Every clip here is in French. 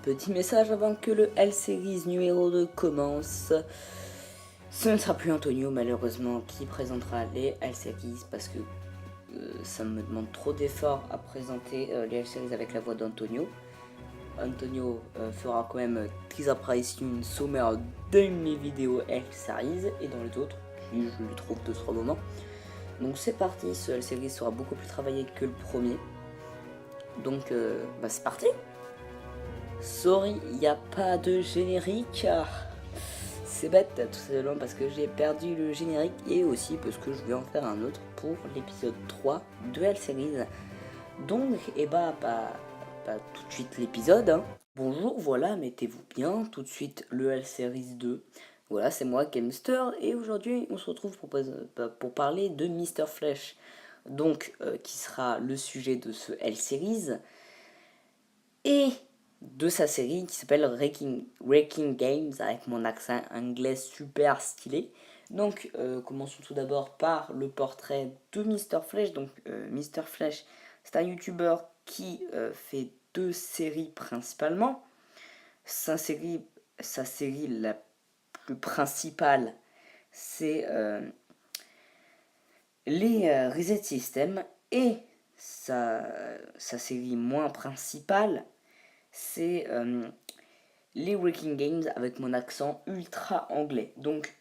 Petit message avant que le L-Series numéro 2 commence. Ce ne sera plus Antonio malheureusement qui présentera les L-Series parce que ça me demande trop d'efforts à présenter les L-Series avec la voix d'Antonio. Antonio fera quand même des apparitions sommaires dans mes vidéos L-Series et dans les autres, si je le trouve de ce moment. Donc c'est parti, ce L-Series sera beaucoup plus travaillé que le premier. Donc c'est parti. Sorry, il n'y a pas de générique. C'est bête, tout simplement parce que j'ai perdu le générique et aussi parce que je vais en faire un autre pour l'épisode 3 de L-Series. Donc, pas tout de suite l'épisode. Hein. Bonjour, voilà, mettez-vous bien. Tout de suite le L-Series 2. Voilà, c'est moi, Gamester, et aujourd'hui on se retrouve pour parler de Mr. Flash. Donc, qui sera le sujet de ce L-Series. Et de sa série qui s'appelle Wrecking Games, avec mon accent anglais super stylé. Donc, commençons tout d'abord par le portrait de Mr. Flash. Donc, Mr. Flash, c'est un YouTuber qui fait deux séries principalement. Sa série la plus principale, c'est les Reset System, et sa série moins principale, c'est les Wrecking Games avec mon accent ultra anglais. Donc,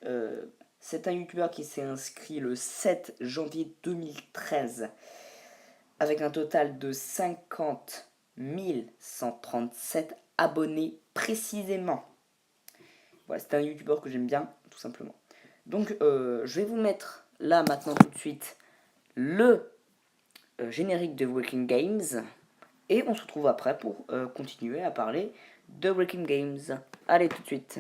c'est un YouTuber qui s'est inscrit le 7 janvier 2013 avec un total de 50 137 abonnés précisément. Voilà, c'est un YouTuber que j'aime bien, tout simplement. Donc, je vais vous mettre là, maintenant, tout de suite, le générique de Wrecking Games. Et on se retrouve après pour continuer à parler de Wrecking Games. Allez, tout de suite.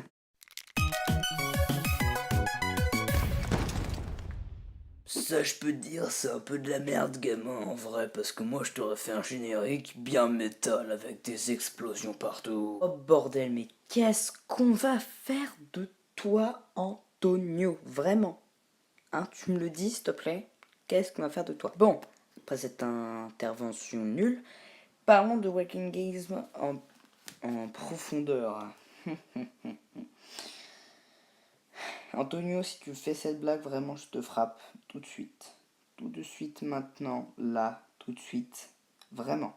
Ça, je peux te dire, c'est un peu de la merde, gamin, en vrai, parce que moi, je t'aurais fait un générique bien métal avec des explosions partout. Oh bordel, mais qu'est-ce qu'on va faire de toi, Antonio? Vraiment? Hein, tu me le dis, s'il te plaît? Qu'est-ce qu'on va faire de toi? Bon, après cette intervention nulle, parlons de Wrecking Games en profondeur. Antonio, si tu fais cette blague, vraiment, je te frappe tout de suite. Tout de suite, maintenant, là, tout de suite. Vraiment.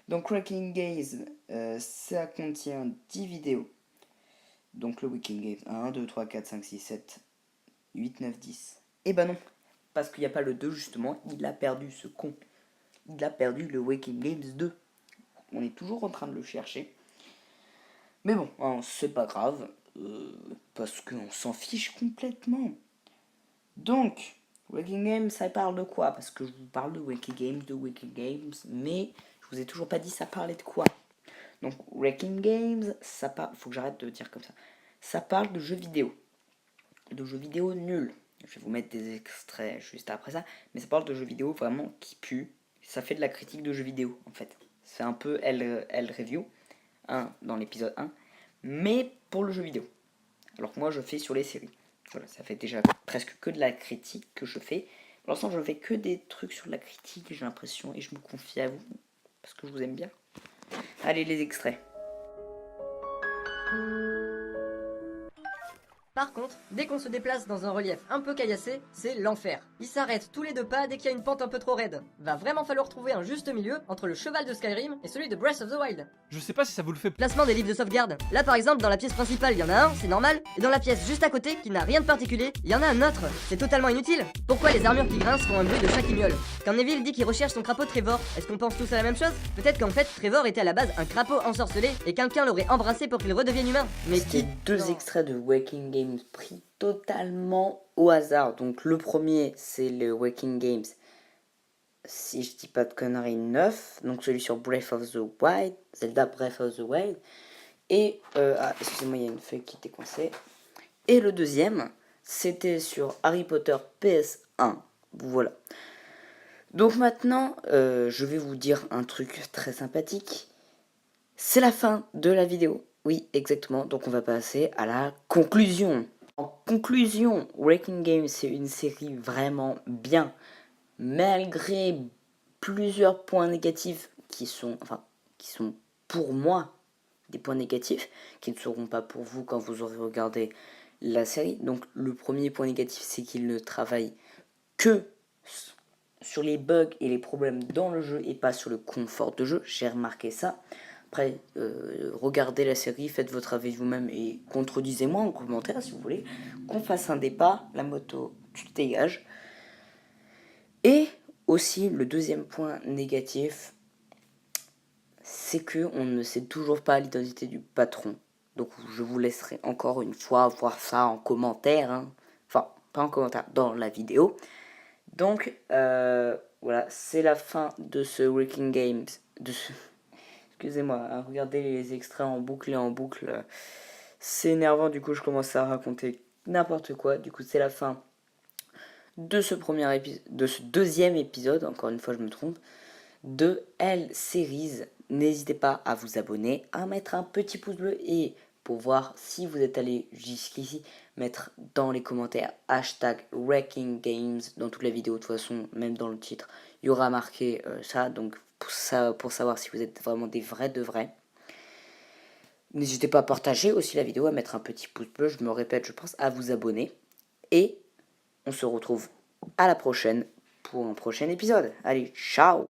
Donc, Wrecking Games, ça contient 10 vidéos. Donc, le Wrecking Games 1, 2, 3, 4, 5, 6, 7, 8, 9, 10. Eh ben non, parce qu'il n'y a pas le 2, justement. Il a perdu, ce con. Il a perdu le Wrecking Games 2. On est toujours en train de le chercher. Mais bon, hein, c'est pas grave. Parce qu'on s'en fiche complètement. Donc, Wrecking Games, ça parle de quoi? Parce que je vous parle de Wrecking Games, mais je vous ai toujours pas dit ça parlait de quoi. Donc, Wrecking Games, ça parle... Faut que j'arrête de dire comme ça. Ça parle de jeux vidéo. De jeux vidéo nuls. Je vais vous mettre des extraits juste après ça. Mais ça parle de jeux vidéo vraiment qui puent. Ça fait de la critique de jeux vidéo, en fait. C'est un peu L Review, dans l'épisode 1. Mais pour le jeu vidéo. Alors que moi, je fais sur les séries. Voilà, ça fait déjà presque que de la critique que je fais. Pour l'instant, je ne fais que des trucs sur la critique, j'ai l'impression, et je me confie à vous, parce que je vous aime bien. Allez, les extraits. Par contre, dès qu'on se déplace dans un relief un peu caillassé, c'est l'enfer. Ils s'arrêtent tous les deux pas dès qu'il y a une pente un peu trop raide. Va vraiment falloir trouver un juste milieu entre le cheval de Skyrim et celui de Breath of the Wild. Je sais pas si ça vous le fait. Placement des livres de sauvegarde. Là par exemple, dans la pièce principale, il y en a un, c'est normal, et dans la pièce juste à côté, qui n'a rien de particulier, il y en a un autre. C'est totalement inutile. Pourquoi les armures qui grincent font un bruit de chat qui miaule? Quand Neville dit qu'il recherche son crapaud Trevor, est-ce qu'on pense tous à la même chose? Peut-être qu'en fait, Trevor était à la base un crapaud ensorcelé et quelqu'un l'aurait embrassé pour qu'il redevienne humain. Mais C'était deux extraits de Wrecking Games pris totalement au hasard. Donc le premier, c'est le Wrecking Games, si je dis pas de conneries, 9. Donc celui sur Breath of the Wild, Zelda Breath of the Wild. Et, excusez-moi, il y a une feuille qui était coincée. Et le deuxième, c'était sur Harry Potter PS1. Voilà. Donc maintenant, je vais vous dire un truc très sympathique. C'est la fin de la vidéo. Oui, exactement. Donc on va passer à la conclusion. En conclusion, Wrecking Games, c'est une série vraiment bien, malgré plusieurs points négatifs qui sont... Enfin, qui sont pour moi des points négatifs, qui ne seront pas pour vous quand vous aurez regardé la série. Donc le premier point négatif, c'est qu'il ne travaille que sur les bugs et les problèmes dans le jeu et pas sur le confort de jeu. J'ai remarqué ça. Après, regardez la série, faites votre avis vous-même et contredisez-moi en commentaire si vous voulez. Qu'on fasse un débat, la moto, tu te dégages. Et aussi, le deuxième point négatif, c'est qu'on ne sait toujours pas l'identité du patron. Donc je vous laisserai encore une fois voir ça en commentaire. Hein. Enfin, pas en commentaire, dans la vidéo. Donc, voilà, c'est la fin de ce Wrecking Games. Excusez-moi, hein, regardez les extraits en boucle et en boucle. C'est énervant, du coup, je commence à raconter n'importe quoi. Du coup, c'est la fin de ce deuxième épisode, encore une fois, je me trompe, de L-Series. N'hésitez pas à vous abonner, à mettre un petit pouce bleu et pour voir si vous êtes allé jusqu'ici, mettre dans les commentaires hashtag Wrecking Games dans toute la vidéo. De toute façon, même dans le titre, il y aura marqué ça. Donc pour savoir si vous êtes vraiment des vrais de vrais. N'hésitez pas à partager aussi la vidéo, à mettre un petit pouce bleu, je me répète, je pense, à vous abonner. Et on se retrouve à la prochaine pour un prochain épisode. Allez, ciao!